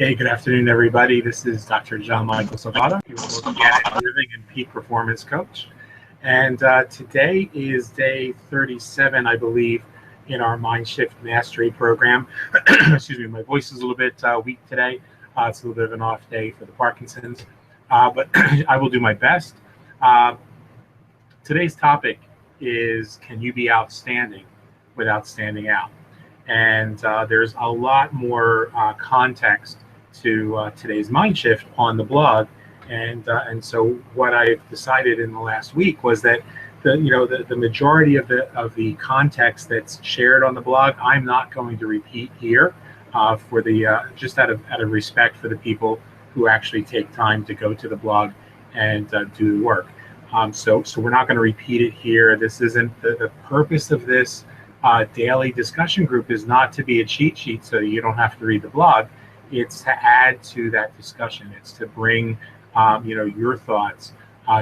Hey, good afternoon, everybody. This is Dr. John Michael Salvato, your organic living and peak performance coach. And today is day 37, I believe, in our Mindshift Mastery program. Excuse me, my voice is a little bit weak today. It's a little bit of an off day for the Parkinson's, but I will do my best. Today's topic is, can you be outstanding without standing out? And there's a lot more context to today's mind shift on the blog, and so what I've decided in the last week was that the majority of the context that's shared on the blog, I'm not going to repeat here for the just out of respect for the people who actually take time to go to the blog and do the work. So we're not going to repeat it here. This isn't the purpose of this daily discussion group is not to be a cheat sheet so that you don't have to read the blog. It's to add to that discussion. It's to bring your thoughts,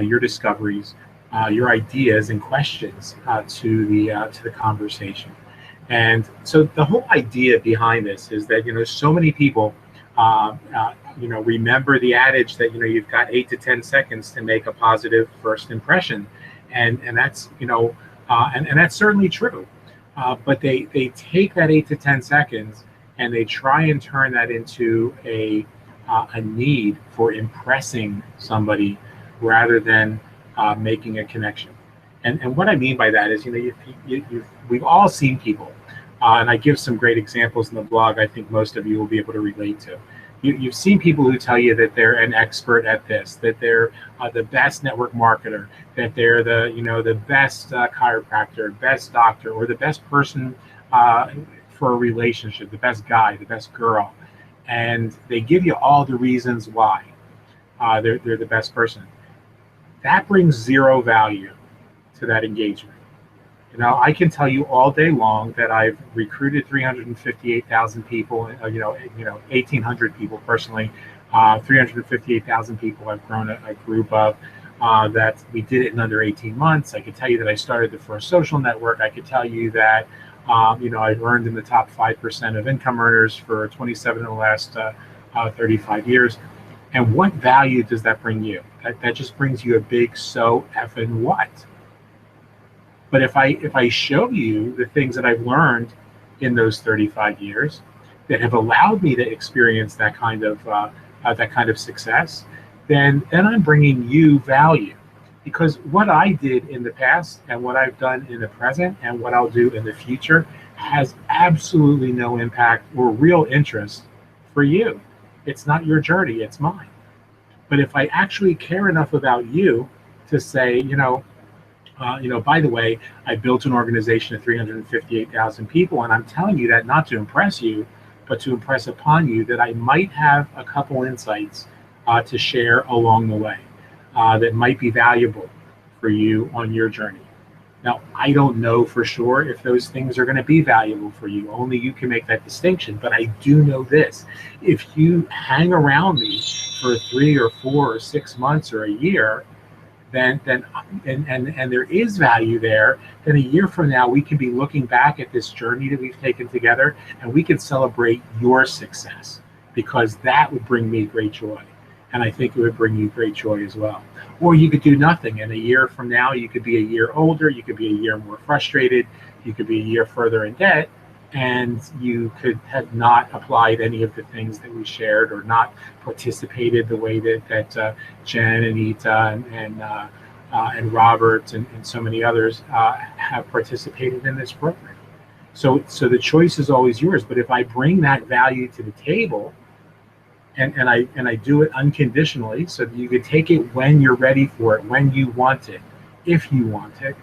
your discoveries, your ideas and questions to the conversation. And so the whole idea behind this is that so many people remember the adage that you've got 8 to 10 seconds to make a positive first impression, and that's and that's certainly true. But they take that 8 to 10 seconds and they try and turn that into a need for impressing somebody rather than making a connection. And what I mean by that is, we've all seen people, and I give some great examples in the blog. I think most of you will be able to relate to. You've seen people who tell you that they're an expert at this, that they're the best network marketer, that they're the best chiropractor, best doctor, or the best person for a relationship, the best guy, the best girl, and they give you all the reasons why they're the best person. That brings zero value to that engagement. I can tell you all day long that I've recruited 358,000 people, 1,800 people personally, 358,000 people I've grown a group of, that we did it in under 18 months. I could tell you that I started the first social network. I could tell you that, I've earned in the top 5% of income earners for 27 of the last 35 years. And what value does that bring you? That just brings you a big so effing what? But if I show you the things that I've learned in those 35 years that have allowed me to experience that kind of success, then I'm bringing you value. Because what I did in the past and what I've done in the present and what I'll do in the future has absolutely no impact or real interest for you. It's not your journey, it's mine. But if I actually care enough about you to say, by the way, I built an organization of 358,000 people, and I'm telling you that not to impress you, but to impress upon you that I might have a couple insights to share along the way that might be valuable for you on your journey. Now, I don't know for sure if those things are going to be valuable for you. Only you can make that distinction. But I do know this: if you hang around me for 3 or 4 or 6 months or a year, then there is value there, then a year from now we can be looking back at this journey that we've taken together and we can celebrate your success, because that would bring me great joy. And I think it would bring you great joy as well. Or you could do nothing, and a year from now you could be a year older, you could be a year more frustrated, you could be a year further in debt, and you could have not applied any of the things that we shared, or not participated the way that Jen and Ita and Robert and so many others have participated in this program. So the choice is always yours. But if I bring that value to the table, and I do it unconditionally, so that you could take it when you're ready for it, when you want it, if you want it,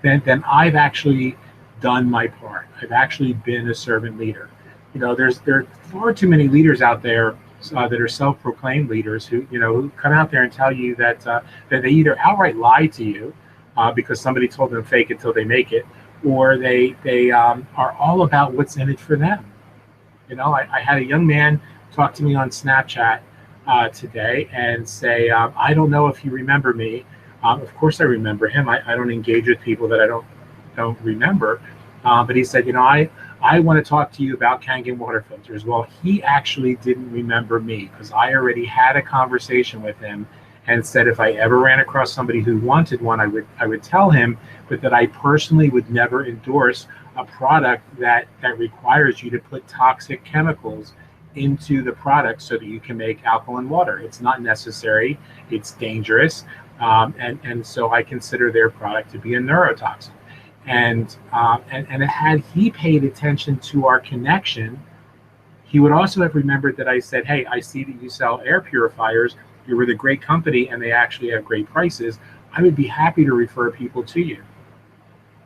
then I've actually done my part. I've actually been a servant leader. There are far too many leaders out there that are self-proclaimed leaders who come out there and tell you that they either outright lie to you because somebody told them fake it till they make it, or they are all about what's in it for them. I had a young man talk to me on Snapchat today and say, I don't know if you remember me. Of course I remember him. I don't engage with people that I don't remember. But he said, I want to talk to you about Kangen water filters. Well, he actually didn't remember me because I already had a conversation with him and said if I ever ran across somebody who wanted one, I would tell him, but that I personally would never endorse a product that requires you to put toxic chemicals into the product so that you can make alkaline water. It's not necessary. It's dangerous, and so I consider their product to be a neurotoxin. And had he paid attention to our connection, he would also have remembered that I said, "Hey, I see that you sell air purifiers. You're with a great company, and they actually have great prices. I would be happy to refer people to you."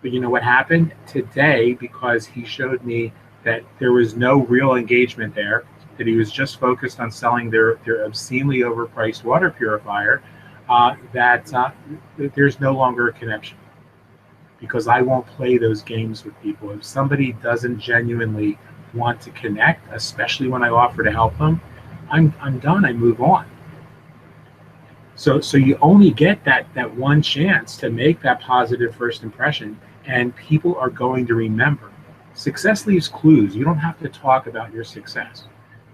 But you know what happened today? Because he showed me that there was no real engagement there, that he was just focused on selling their obscenely overpriced water purifier, that there's no longer a connection. Because I won't play those games with people. If somebody doesn't genuinely want to connect, especially when I offer to help them, I'm done. I move on. So you only get that one chance to make that positive first impression, and people are going to remember. Success leaves clues. You don't have to talk about your success.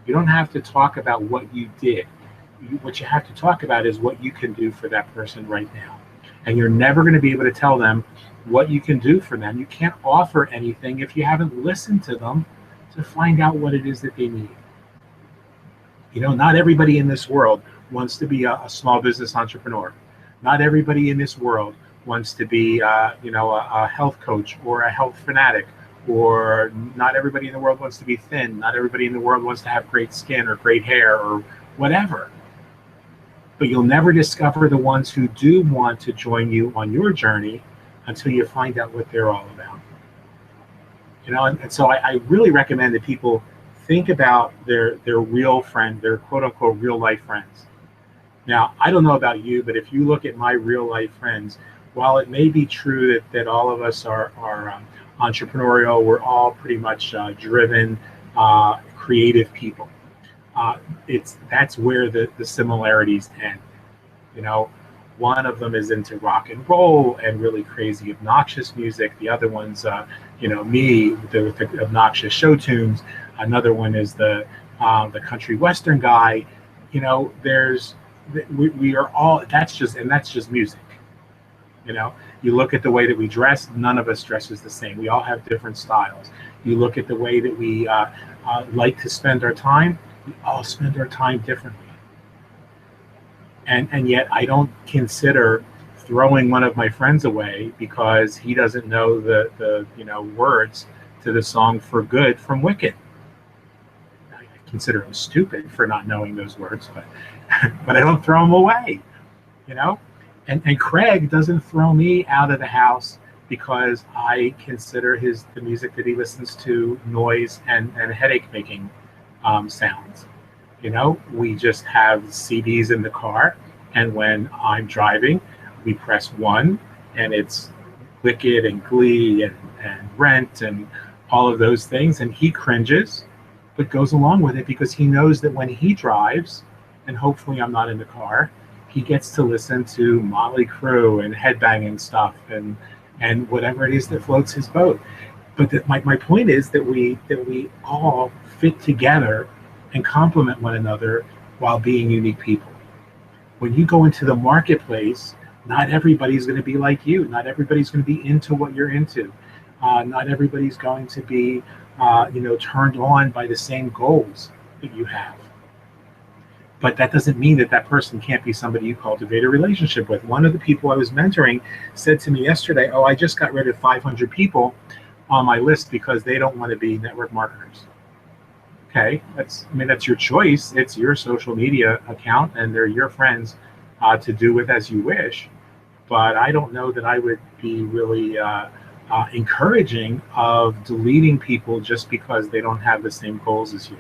You don't have to talk about what you did. What you have to talk about is what you can do for that person right now. And you're never going to be able to tell them what you can do for them. You can't offer anything if you haven't listened to them to find out what it is that they need. You know, not everybody in this world wants to be a small business entrepreneur. Not everybody in this world wants to be, a health coach or a health fanatic, or not everybody in the world wants to be thin. Not everybody in the world wants to have great skin or great hair or whatever. But you'll never discover the ones who do want to join you on your journey until you find out what they're all about. You know, and so I really recommend that people think about their real friend, their quote unquote real life friends. Now, I don't know about you, but if you look at my real life friends, while it may be true that all of us are entrepreneurial, we're all pretty much driven, creative people. That's where the similarities end. You know, one of them is into rock and roll and really crazy, obnoxious music. The other one's, me with the obnoxious show tunes. Another one is the country western guy. You know, we are all. That's just music. You know, you look at the way that we dress. None of us dresses the same. We all have different styles. You look at the way that we like to spend our time. We all spend our time differently. And yet I don't consider throwing one of my friends away because he doesn't know the words to the song "For Good" from Wicked. I consider him stupid for not knowing those words, but but I don't throw him away, you know. And Craig doesn't throw me out of the house because I consider the music that he listens to noise and headache making sounds. You know, we just have CDs in the car, and when I'm driving, we press one, and it's Wicked and Glee and Rent and all of those things, and he cringes, but goes along with it because he knows that when he drives, and hopefully I'm not in the car, he gets to listen to Motley Crue and headbanging stuff and whatever it is that floats his boat. But my point is that we all fit together and complement one another while being unique people. When you go into the marketplace, not everybody's going to be like you. Not everybody's going to be into what you're into. Not everybody's going to be, turned on by the same goals that you have. But that doesn't mean that person can't be somebody you cultivate a relationship with. One of the people I was mentoring said to me yesterday, "Oh, I just got rid of 500 people on my list because they don't want to be network marketers." Okay, that's your choice. It's your social media account, and they're your friends to do with as you wish. But I don't know that I would be really encouraging of deleting people just because they don't have the same goals as you.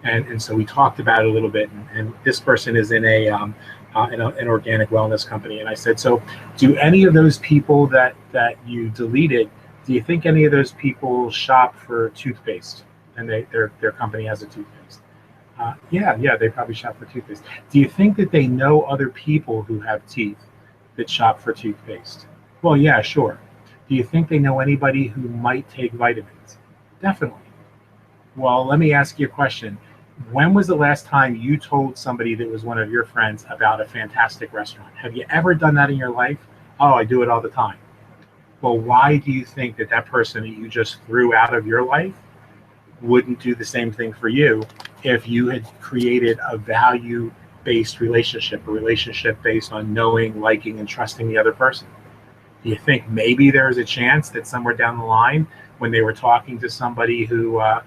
And so we talked about it a little bit. And this person is in an organic wellness company, and I said, "So, do any of those people that you deleted? Do you think any of those people shop for toothpaste?" And their company has a toothpaste. Yeah, they probably shop for toothpaste. Do you think that they know other people who have teeth that shop for toothpaste? Well, yeah, sure. Do you think they know anybody who might take vitamins? Definitely. Well, let me ask you a question. When was the last time you told somebody that was one of your friends about a fantastic restaurant? Have you ever done that in your life? Oh, I do it all the time. Well, why do you think that that person that you just threw out of your life wouldn't do the same thing for you if you had created a value based relationship, a relationship based on knowing, liking, and trusting the other person? Do you think maybe there's a chance that somewhere down the line, when they were talking to somebody who had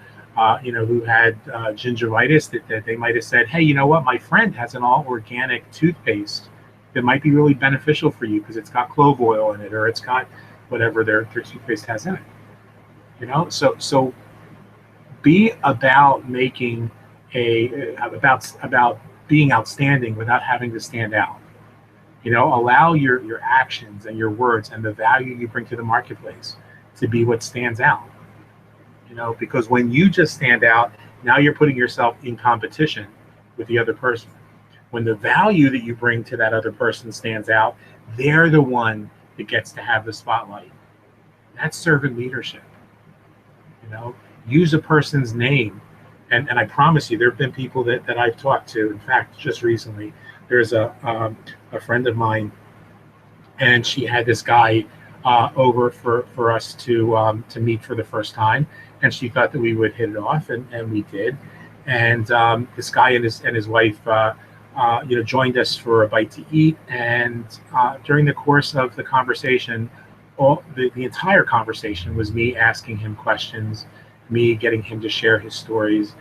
gingivitis, that they might have said, "Hey, you know what? My friend has an all organic toothpaste that might be really beneficial for you because it's got clove oil in it, or it's got whatever their toothpaste has in it." So be about making about being outstanding without having to stand out. Allow your actions and your words and the value you bring to the marketplace to be what stands out. Because when you just stand out, now you're putting yourself in competition with the other person. When the value that you bring to that other person stands out, they're the one that gets to have the spotlight. That's servant leadership. you know Use a person's name. And I promise you, there have been people that I've talked to. In fact, just recently, there's a friend of mine, and she had this guy over for us to meet for the first time, and she thought that we would hit it off, and we did. And this guy and his wife joined us for a bite to eat, and during the course of the conversation, the entire conversation was me asking him questions, me getting him to share his stories,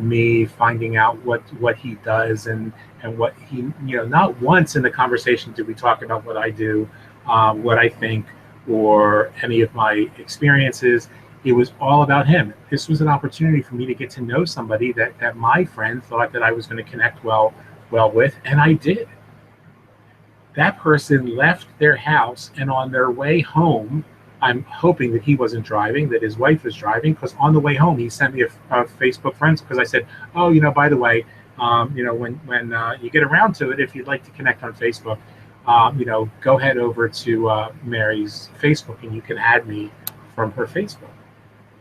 me finding out what he does, and what he, not once in the conversation did we talk about what I do, what I think, or any of my experiences. It was all about him. This was an opportunity for me to get to know somebody that my friend thought that I was going to connect well with, and I did. That person left their house, and on their way home, I'm hoping that he wasn't driving, that his wife was driving, because on the way home he sent me a Facebook friends, because I said, oh, by the way, when you get around to it, if you'd like to connect on Facebook, go head over to Mary's Facebook and you can add me from her Facebook.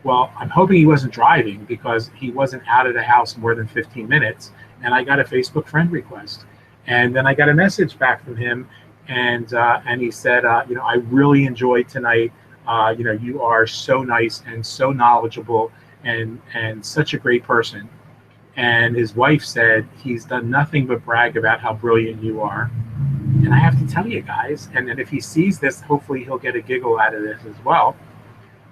Well, I'm hoping he wasn't driving, because he wasn't out of the house more than 15 minutes, and I got a Facebook friend request. And then I got a message back from him, and he said, I really enjoyed tonight. You are so nice and so knowledgeable, and such a great person. And his wife said he's done nothing but brag about how brilliant you are. And I have to tell you guys, and if he sees this, hopefully he'll get a giggle out of this as well.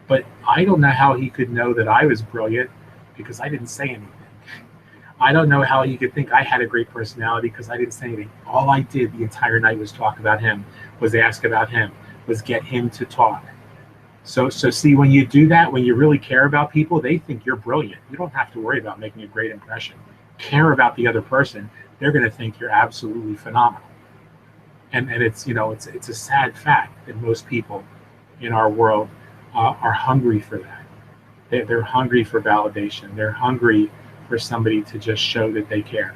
But I don't know how he could know that I was brilliant, because I didn't say anything. I don't know how he could think I had a great personality, because I didn't say anything. All I did the entire night was talk about him, was ask about him, was get him to talk. So see, when you do that, when you really care about people, they think you're brilliant. You don't have to worry about making a great impression. Care about the other person, they're going to think you're absolutely phenomenal. And it's it's a sad fact that most people in our world are hungry for that. They're hungry for validation. They're hungry for somebody to just show that they care.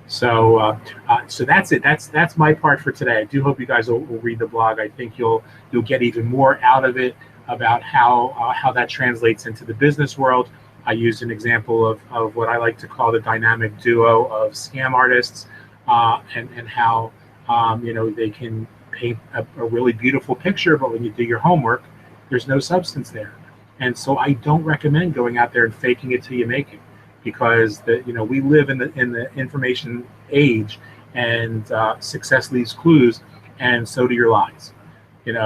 So that's it. That's my part for today. I do hope you guys will read the blog. I think you'll get even more out of it about how that translates into the business world. I used an example of what I like to call the dynamic duo of scam artists, and how they can paint a really beautiful picture, but when you do your homework, there's no substance there. And so I don't recommend going out there and faking it till you make it, because we live in the information age, and success leaves clues, and so do your lies.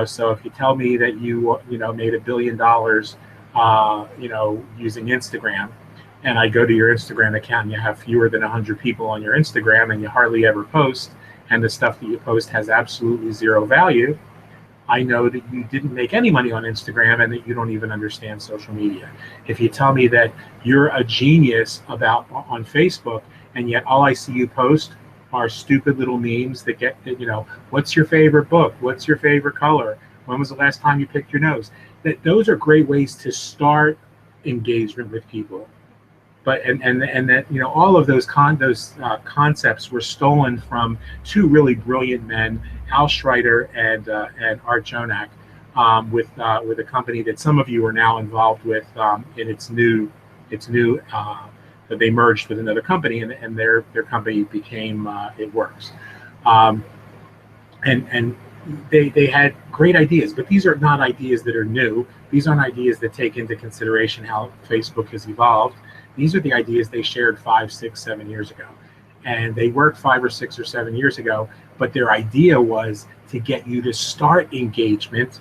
So if you tell me that you made $1 billion using Instagram, and I go to your Instagram account and you have fewer than 100 people on your Instagram, and you hardly ever post, and the stuff that you post has absolutely zero value, I know that you didn't make any money on Instagram, and that you don't even understand social media. If you tell me that you're a genius on Facebook, and yet all I see you post are stupid little memes that get, what's your favorite book? What's your favorite color? When was the last time you picked your nose? Those are great ways to start engagement with people. But and that all of those concepts were stolen from two really brilliant men, Al Schreiter and Art Jonak, with a company that some of you are now involved with in its new that they merged with another company, and their company became It Works. Um, and they had great ideas, but these are not ideas that are new. These aren't ideas that take into consideration how Facebook has evolved. These are the ideas they shared 5, 6, 7 years ago, and they worked 5 or 6 or 7 years ago. But their idea was to get you to start engagement,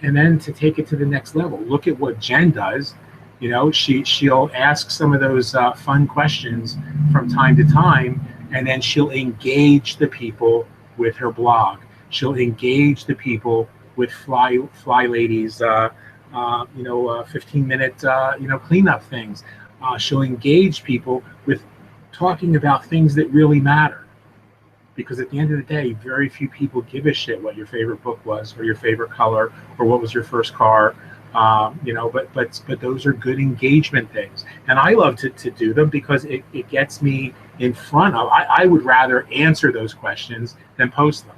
and then to take it to the next level. Look at what Jen does. You know, she'll ask some of those fun questions from time to time, and then she'll engage the people with her blog. She'll engage the people with Fly Ladies, 15-minute, cleanup things. She'll engage people with talking about things that really matter. Because at the end of the day, very few people give a shit what your favorite book was, or your favorite color, or what was your first car. But those are good engagement things, and I love to do them because it gets me in front of. I would rather answer those questions than post them,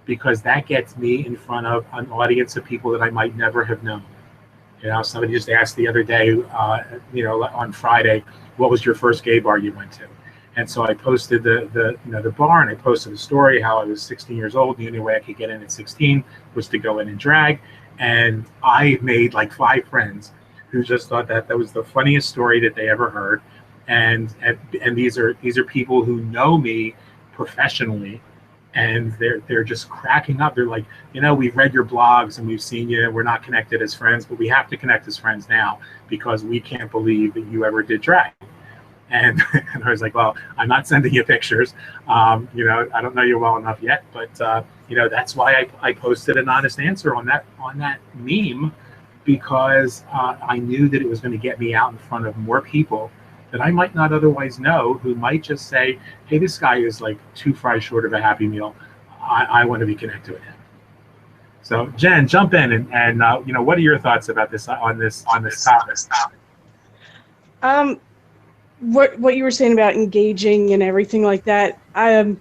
because that gets me in front of an audience of people that I might never have known. Somebody just asked the other day, on Friday, what was your first gay bar you went to? And so I posted the bar, and I posted a story how I was 16 years old. The only way I could get in at 16 was to go in and drag. And I made like 5 friends who just thought that was the funniest story that they ever heard. And these are people who know me professionally, and they're just cracking up. They're like, we've read your blogs and we've seen you. We're not connected as friends, but we have to connect as friends now because we can't believe that you ever did drag. And I was like, well, I'm not sending you pictures. I don't know you well enough yet, but that's why I posted an honest answer on that meme, because I knew that it was going to get me out in front of more people that I might not otherwise know, who might just say, hey, this guy is like 2 fries short of a Happy Meal. I want to be connected with him. So Jen, jump in and what are your thoughts about this on this topic? What you were saying about engaging and everything like that, I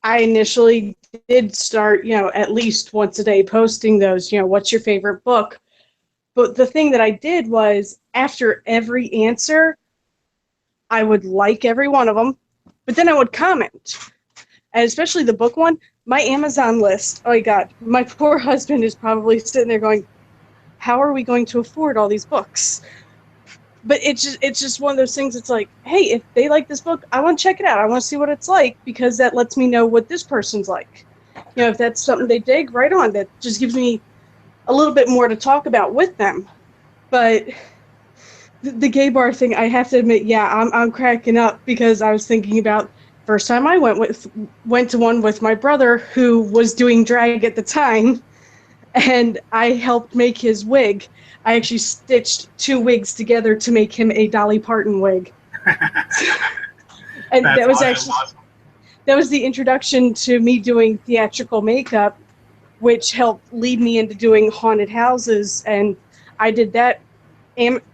initially did start, at least once a day posting those, what's your favorite book? But the thing that I did was, after every answer, I would like every one of them, but then I would comment. And especially the book one, my Amazon list, oh my God, my poor husband is probably sitting there going, how are we going to afford all these books? But it's just one of those things. It's like, hey, if they like this book, I want to check it out. I want to see what it's like, because that lets me know what this person's like. If that's something they dig, right on. That just gives me a little bit more to talk about with them. But the gay bar thing, I have to admit, yeah, I'm cracking up, because I was thinking about first time I went to one with my brother, who was doing drag at the time, and I helped make his wig. I actually stitched 2 wigs together to make him a Dolly Parton wig. And that was awesome. That was the introduction to me doing theatrical makeup, which helped lead me into doing haunted houses. And I did that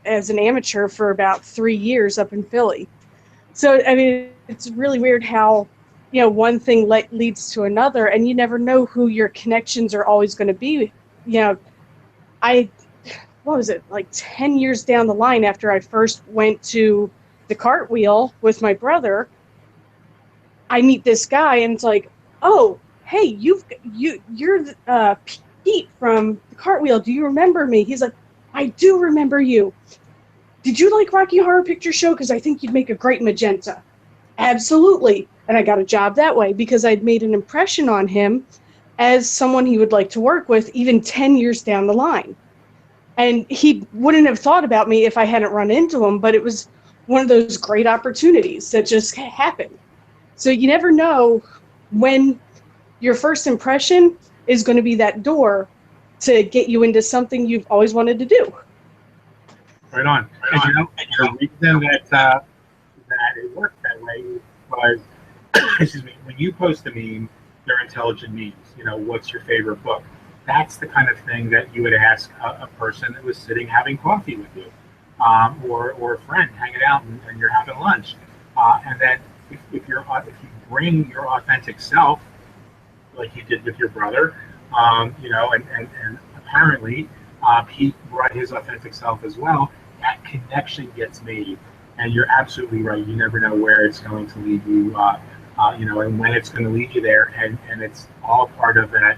as an amateur for about 3 years up in Philly. So, I mean, it's really weird how, one thing leads to another, and you never know who your connections are always going to be. What was it, like 10 years down the line, after I first went to the cartwheel with my brother, I meet this guy, and it's like, oh, hey, you're Pete from the cartwheel. Do you remember me? He's like, I do remember you. Did you like Rocky Horror Picture Show? Because I think you'd make a great Magenta. Absolutely. And I got a job that way, because I'd made an impression on him as someone he would like to work with, even 10 years down the line. And he wouldn't have thought about me if I hadn't run into him, but it was one of those great opportunities that just happened. So you never know when your first impression is going to be that door to get you into something you've always wanted to do. Right on. And the reason that it worked that way was, excuse me, when you post a meme, they're intelligent memes. What's your favorite book? That's the kind of thing that you would ask a person that was sitting having coffee with you, or a friend hanging out and you're having lunch. And then if you bring your authentic self, like you did with your brother, and apparently, he brought his authentic self as well. That connection gets made, and you're absolutely right. You never know where it's going to lead you, and when it's going to lead you there, and it's all part of that,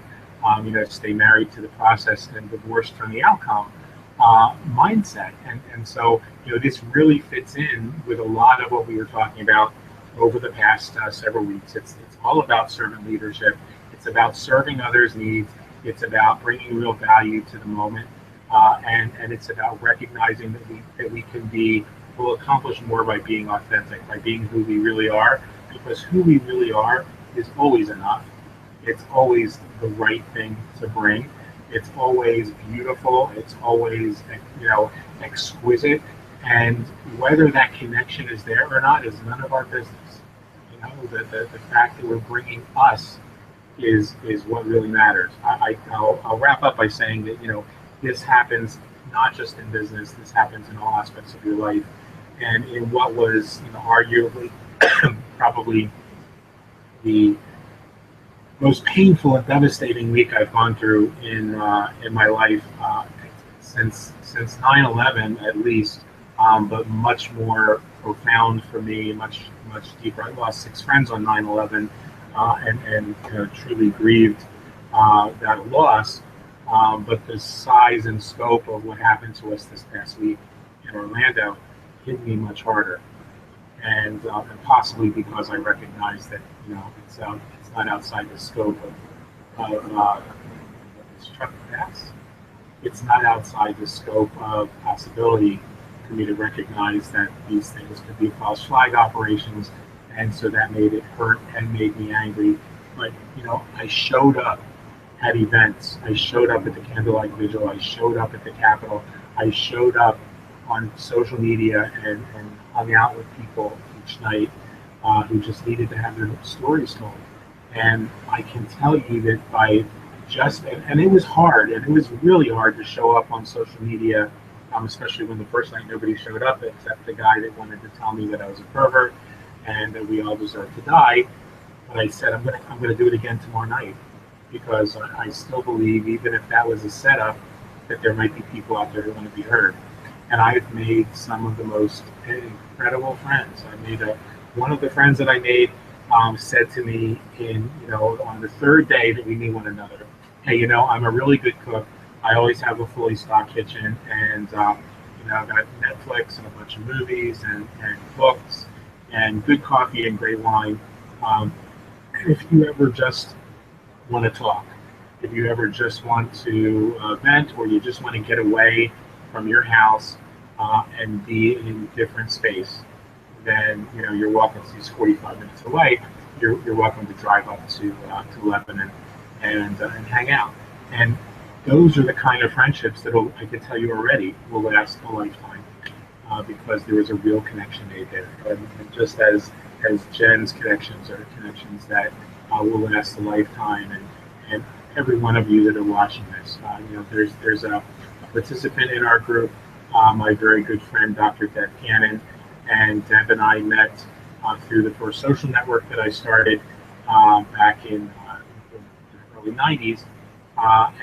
stay married to the process and divorced from the outcome mindset. And so, this really fits in with a lot of what we were talking about over the past several weeks. It's all about servant leadership. It's about serving others' needs. It's about bringing real value to the moment, and it's about recognizing that we'll accomplish more by being authentic, by being who we really are, because who we really are is always enough. It's always the right thing to bring. It's always beautiful. It's always, exquisite. And whether that connection is there or not is none of our business. The fact that we're bringing us is what really matters. I'll wrap up by saying that, this happens not just in business. This happens in all aspects of your life. And in what was, arguably probably the most painful and devastating week I've gone through in my life since 9/11 at least, but much more profound for me, much deeper. I lost 6 friends on 9/11, and truly grieved that loss. But the size and scope of what happened to us this past week in Orlando hit me much harder, and possibly because I recognize that it's not outside the scope of this truck pass. It's not outside the scope of possibility for me to recognize that these things could be false flag operations, and so that made it hurt and made me angry. But I showed up at events. I showed up at the candlelight vigil. I showed up at the Capitol. I showed up on social media and hung out with people each night who just needed to have their stories told. And I can tell you that and it was hard, and it was really hard to show up on social media, especially when the first night nobody showed up except the guy that wanted to tell me that I was a pervert and that we all deserve to die. But I said, I'm gonna do it again tomorrow night, because I still believe, even if that was a setup, that there might be people out there who want to be heard. And I've made some of the most incredible friends. One of the friends that I made said to me on the 3rd day that we knew one another, hey, I'm a really good cook. I always have a fully stocked kitchen, and I've got Netflix and a bunch of movies and books and good coffee and great wine. If you ever just want to talk, if you ever just want to vent, or you just want to get away from your house and be in a different space, then you're welcome. It's 45 minutes away. You're welcome to drive up to Lebanon and hang out. And those are the kind of friendships that I can tell you already will last a lifetime, because there was a real connection made there. And just as Jen's connections are connections that will last a lifetime, and every one of you that are watching this, there's a participant in our group, my very good friend Dr. Deb Cannon, and Deb and I met through the first social network that I started back in the early 90s,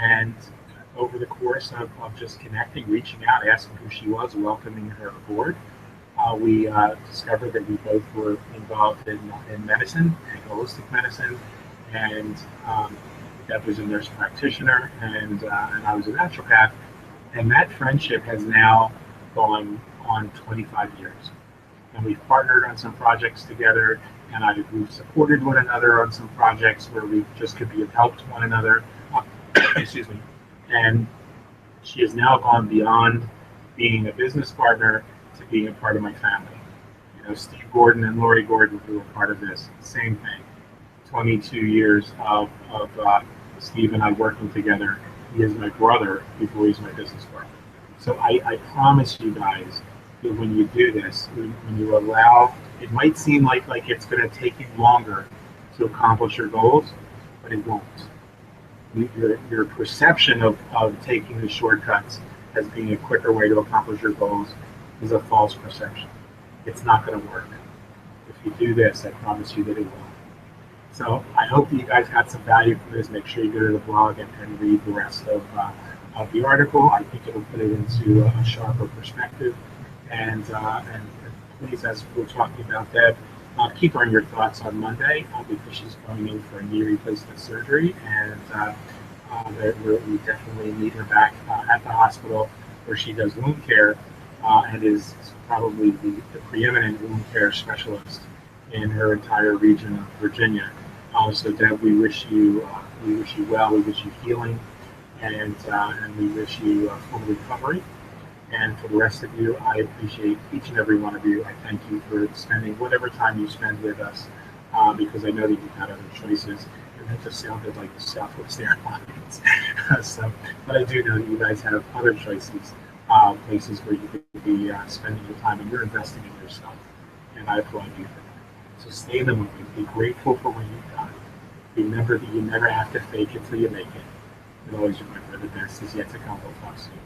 and over the course of just connecting, reaching out, asking who she was, welcoming her aboard, we discovered that we both were involved in medicine and holistic medicine, and Deb was a nurse practitioner, and I was a naturopath, and that friendship has now gone on 25 years. And we've partnered on some projects together, and we've supported one another on some projects where we just could be of help to one another. Excuse me. And she has now gone beyond being a business partner to being a part of my family. Steve Gordon and Lori Gordon, who are part of this, same thing. 22 years of Steve and I working together. He is my brother before he's my business partner. So I promise you guys, when you do this, when you allow, it might seem like it's going to take you longer to accomplish your goals, but it won't. Your perception of taking the shortcuts as being a quicker way to accomplish your goals is a false perception. It's not going to work. If you do this, I promise you that it will. So I hope that you guys got some value from this. Make sure you go to the blog and read the rest of of the article. I think it'll put it into a sharper perspective. And please, as we're talking about Deb, keep her in your thoughts on Monday because she's going in for a knee replacement surgery, and we definitely need her back at the hospital where she does wound care and is probably the preeminent wound care specialist in her entire region of Virginia. So Deb, we wish you well, we wish you healing, and we wish you full recovery. And for the rest of you, I appreciate each and every one of you. I thank you for spending whatever time you spend with us, because I know that you've had other choices, and that just sounded like the Southwest Airlines. But I do know that you guys have other choices, places where you could be spending your time, and you're investing in yourself, and I applaud you for that. So stay in the moment. Be grateful for what you've got. Remember that you never have to fake it till you make it. And always remember the best is yet to come. We'll talk soon.